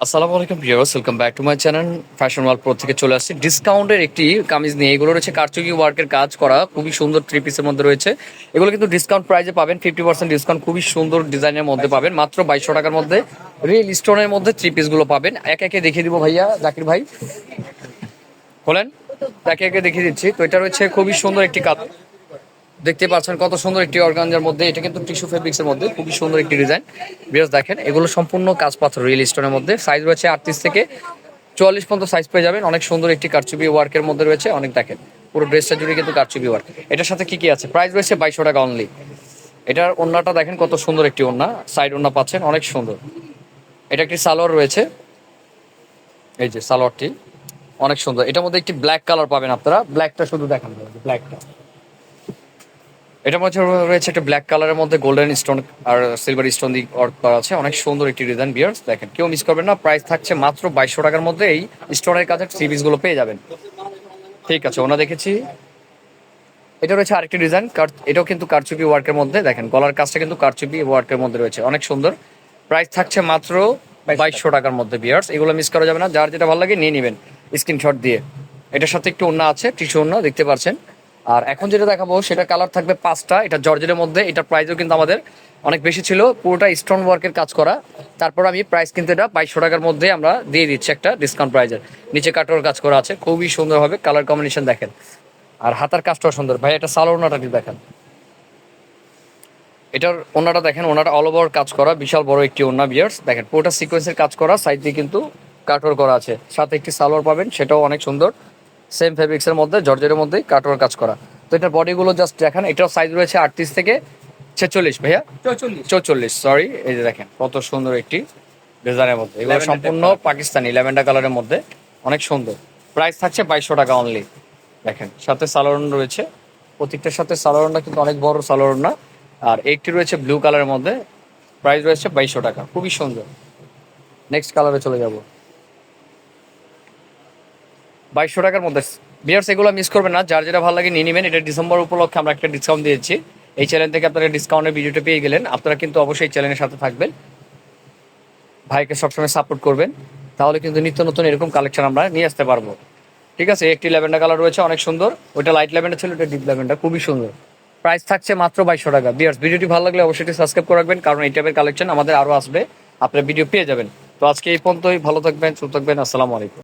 আসসালামু আলাইকুম viewers, welcome back to my channel. Fashion world pro থেকে চলে আসছি ডিসকাউন্টের একটি কামিজ নিয়ে। এগুলো রয়েছে কারচুপি ওয়ার্কের কাজ করা, খুবই সুন্দর থ্রি পিসের মধ্যে রয়েছে। এগুলো কিন্তু ডিসকাউন্ট প্রাইসে পাবেন, 50% ডিসকাউন্ট, খুবই সুন্দর ডিজাইনের মধ্যে পাবেন মাত্র 2200 টাকার মধ্যে। রিয়েল স্টোনের মধ্যে থ্রি পিসগুলো পাবেন। একে একে দেখিয়ে দিব ভাইয়া, জাকির ভাই বলেন। একে একে দেখিয়ে দিচ্ছি। তো এটা রয়েছে খুবই সুন্দর একটি কাজ, দেখতে পাচ্ছেন কত সুন্দর একটি অর্গানজার মধ্যে। এটা কিন্তু টিস্যু ফেব্রিক্সের মধ্যে খুবই সুন্দর একটি ডিজাইন। বিকজ দেখেন এগুলো সম্পূর্ণ কাজ পাথর রিয়েল স্টোনের মধ্যে। সাইজ রয়েছে 38 থেকে 44 পর্যন্ত সাইজ পেয়ে যাবেন। অনেক সুন্দর একটি কারচুপি ওয়ার্কের মধ্যে রয়েছে। অনেক দেখেন পুরো ড্রেসটা জুড়ে কিন্তু কারচুপি ওয়ার্ক। এটার সাথে কি কি আছে? প্রাইস রয়েছে 2200 টাকা অনলি। এটার ওন্নাটা দেখেন কত সুন্দর একটি ওন্না, সাইড ওন্না পাচ্ছেন অনেক সুন্দর। এটা একটি সালোয়ার রয়েছে, এই যে সালোয়ারটি অনেক সুন্দর। এটার মধ্যে একটি ব্ল্যাক কালার পাবেন আপনারা, ব্ল্যাকটা শুধু দেখান, ব্ল্যাকটা। এটার মধ্যে রয়েছে একটা ব্ল্যাক কালারের মধ্যে গোল্ডেন স্টোন আর সিলভার স্টোন দিয়ে ওয়ার্ক করা আছে। অনেক সুন্দর একটি ডিজাইন বিয়ার্স, দেখেন কেউ মিস করবেন না। প্রাইস থাকছে মাত্র 2200 টাকার মধ্যে। এই স্টোনের কাজের সিরিজ গুলো পেয়ে যাবেন। ঠিক আছে, ওনা দেখেছি। এটা রয়েছে আরেকটি ডিজাইন, এটাও কিন্তু কারচুপি ওয়ার্কের মধ্যে। দেখেন গলার কাজটা কিন্তু কারচুপি ওয়ার্কের মধ্যে রয়েছে, অনেক সুন্দর। প্রাইস থাকছে মাত্র 2200 টাকার মধ্যে বিয়ার্স। এগুলো মিস করা যাবে না, যার যেটা ভালো লাগে নিয়ে নেবেন স্ক্রিনশট দিয়ে। এটার সাথে একটু ওন্না আছে, টিস্যু ওন্না দেখতে পাচ্ছেন। আর এখন যেটা দেখাবো সেটা কালার থাকবে 5টা। এটা জর্জেটের মধ্যে। এটার প্রাইসও কিন্তু আমাদের অনেক বেশি ছিল, পুরোটা স্টোন ওয়ার্কের কাজ করা। তারপর আমি প্রাইস কিন্তু এটা 2200 টাকার মধ্যে আমরা দিয়ে দিচ্ছি একটা ডিসকাউন্ট প্রাইজের। নিচে কাটোর কাজ করা আছে, খুবই সুন্দর হবে। কালার কম্বিনেশন দেখেন, আর হাতার কাজটাও সুন্দর। ভাই এটা সালোয়ার ওন্নাটা দেখেন, এটার ওন্নাটা দেখেন, ওন্নাটা অল ওভার কাজ করা, বিশাল বড় একটি ওন্না বিয়ার্স। দেখেন পুরোটা সিকোয়েন্সের কাজ করা, সাইড দিয়ে কিন্তু কাটওয়ার করা আছে। সাথে একটি সালোয়ার পাবেন, সেটাও অনেক সুন্দর, সেম ফেব্রিক্সের মধ্যে জর্জেটের মধ্যে কাটওয়ার কাজ করা। তো এটার বডিগুলো জাস্ট দেখেন। এটাও সাইজ রয়েছে 38 থেকে 46 ভাইয়া 44, সরি। এই যে দেখেন কত সুন্দর একটি ডিজাইনের মধ্যে। এগুলো সম্পূর্ণ পাকিস্তানি ল্যাভেন্ডার কালারের মধ্যে, অনেক সুন্দর। প্রাইস থাকছে 2200 টাকা অনলি। দেখেন সাথে সালোয়ার রয়েছে, প্রত্যেকটার সাথে সালোয়ারটা কিন্তু অনেক বড় সালোয়ার না। আর একটি রয়েছে ব্লু কালারের মধ্যে, প্রাইস রয়েছে 2200 টাকা, খুবই সুন্দর। নেক্সট কালারে চলে যাব। 2200 টাকার মধ্যে বিয়ার্স, এগুলো মিস করবেন না, যার যেটা ভালো লাগে নিয়ে নেবেন। এটা ডিসেম্বর উপলক্ষে আমরা একটা ডিসকাউন্ট দিয়েছি। এই চ্যানেল থেকে আপনারা ডিসকাউন্টের ভিডিওটা পেয়ে গেলেন। আপনারা কিন্তু অবশ্যই এই চ্যানেলের সাথে থাকবেন, ভাইকে সবসময় সাপোর্ট করবেন, তাহলে কিন্তু নিত্য নতুন এরকম কালেকশন আমরা নিয়ে আসতে পারবো। ঠিক আছে, একটি ল্যাভেন্ডার কালার রয়েছে অনেক সুন্দর। ওইটা লাইট ল্যাভেন্ডার ছিল, ওটা ডিপ ল্যাভেন্ডার, খুবই সুন্দর। প্রাইস থাকছে মাত্র 2200 টাকা বিয়ার্স। ভিডিওটি ভালো লাগলে অবশ্যই সাবস্ক্রাইব করে রাখবেন, কারণ এই টাইপের কালেকশন আমাদের আরো আসবে, আপনার ভিডিও পেয়ে যাবেন। তো আজকে এই পর্যন্তই, ভালো থাকবেন, সুস্থ থাকবেন, আসসালামু আলাইকুম।